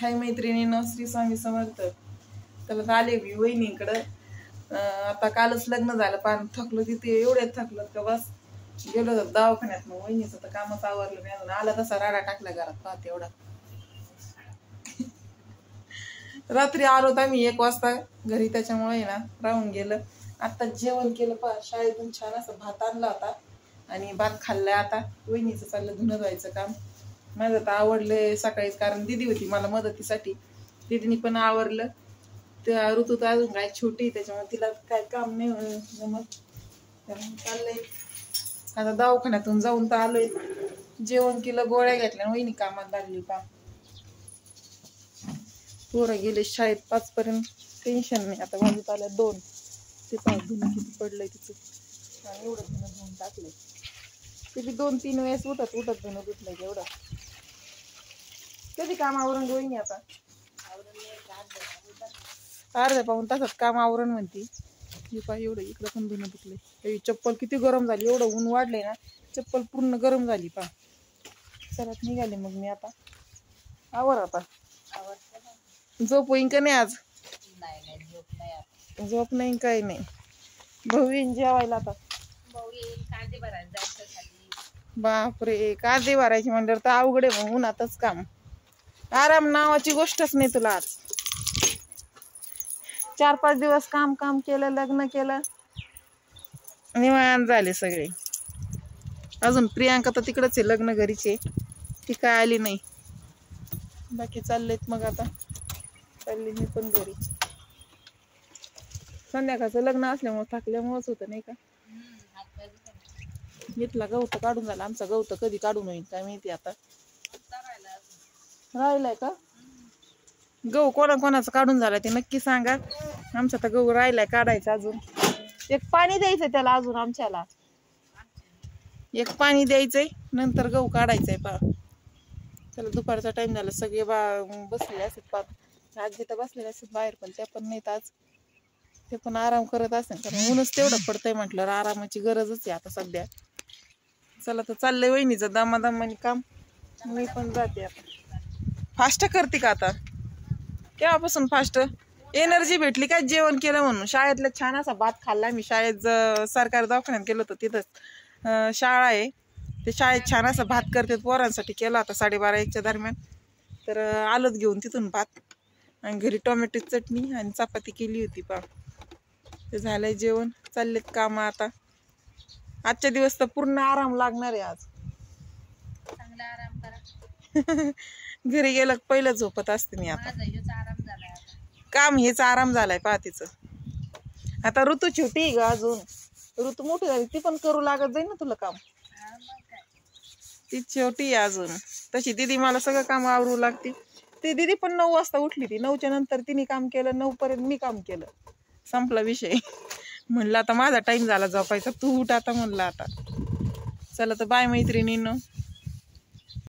हाय मैत्रिणींनो, श्री स्वामी समर्थ. तर आले मी वहिनीकडं. आता कालच लग्न झालं, पान थकलो तिथे, एवढे थकलो का बस गेलो दवाखान्यात. मग वहिनीचं तर कामच आवरलं नाही अजून. आला तसा राडा टाकला घरात, पाहते एवढा. रात्री आलो तर आम्ही 1 वाजता घरी, त्याच्यामुळे ना राहून गेलं. आता जेवण केलं, शाळेतून छान असं भात आणला होता आणि भात खाल्लाय. आता वहिनीचं चाललं धुणं धुवायचं काम. माझं तर आवडलंय सकाळीच, कारण दिदी होती मला मदतीसाठी, दिदीनी पण आवरलं. त्या ऋतू तर अजून काय छोटी, त्याच्यामुळे तिला काय काम नाही जमत. चाललंय आता दवाखान्यातून जाऊन तर आलोय, जेवण केलं, गोळ्या घेतल्या, वहिनी कामात लागली. का पोरं गेले शाळेत 5 पर्यंत, टेन्शन नाही. आता वाजत आल्या 2. ते धुणं किती पडलंय तिचं, आणि एवढं धुणं धुवून टाकलंय. ते बी 2-3 वेळेस उठत धुणं धुतलंय एवढं. कधी काम आवरून वहिनी? आता अर्ध्या पाऊण तासात काम आवरण म्हणती. हे पाय एवढं इकडं पण धुणं धुतलंय. चप्पल किती गरम झाली, एवढं ऊन वाढलंय ना, चप्पल पूर्ण गरम झाली. पा सरत निघाले मग मी आता. आवर आता. झोप होईन का नाही आज? झोप नाही, काही नाही. भाऊ येईन जेवायला आता. बापरे, कांदे भरायचे म्हणल्यावर तर अवघड आहे. मग उन्हातच काम, आराम नावाची गोष्टच नाही तुला. आज 4-5 दिवस काम केलं, लग्न केलं, निवांत झाले सगळे. अजून प्रियांका तर तिकडच आहे, लग्न घरीचे, ती काय आली नाही. बाकी चाललेत. मग आता चालली मी पण घरी. संध्याकाळचं लग्न असल्यामुळे थकल्यामुळेच होतं नाही का. घेतला गवत काढून झाला आमचा. गवत कधी काढून होईल काय माहिती. आता राहिलाय का गहू? कोणाचं काढून झालाय ते नक्की सांगा. आमचा तर गहू राहिलाय काढायचा. अजून एक पाणी द्यायचंय त्याला, अजून आमच्याला एक पाणी द्यायचंय, नंतर गहू काढायचंय. पा त्याला दुपारचा टाइम झाला, सगळे बसलेले असतात. आजी तर बसलेले असतात बाहेर, पण त्या पण नाहीत आज. ते पण आराम करत असेल, कारण ऊनच तेवढं पडतंय म्हटल्यावर आरामाची गरजच आहे आता सध्या. चला तर चाललंय वहिनीचं दमादमाने काम, मी पण जाते आता. फास्ट करते का आता? केव्हापासून फास्ट? एनर्जी भेटली काय जेवण केलं म्हणून? शाळेतला छान असा भात खाल्ला मी. शाळेत सरकारी दवाखान्यात गेलो होतो, तिथंच शाळा आहे, ते शाळेत छान असं भात करतात पोरांसाठी. केला होता 12:30-1च्या दरम्यान. तर आलोच घेऊन तिथून भात, आणि घरी टोमॅटोची चटणी आणि चपाती केली होती. पा ते झालंय जेवण. चाललेत काम आता. आजच्या दिवस तर पूर्ण आराम लागणार आहे आज. चांगला आराम करा. घरी गेलं पहिलं झोपत असते मी. आता काम हेच आराम झालाय. पा तिचं आता ऋतू छोटी आहे ग, अजून ऋतू मोठी झाली, ती पण करू लागत जाईल ना तुला काम. ती छोटी आहे अजून. तशी दिदी मला सगळं काम आवरू लागते. ती दिदी पण 9 वाजता उठली. ती 9च्या नंतर तिने काम केलं, 9 पर्यंत मी काम केलं, संपला विषय. म्हणलं आता माझा टाइम झाला झोपायचा, तू उठ आता. म्हणलं आता चला तर बाय मैत्रिणींनो.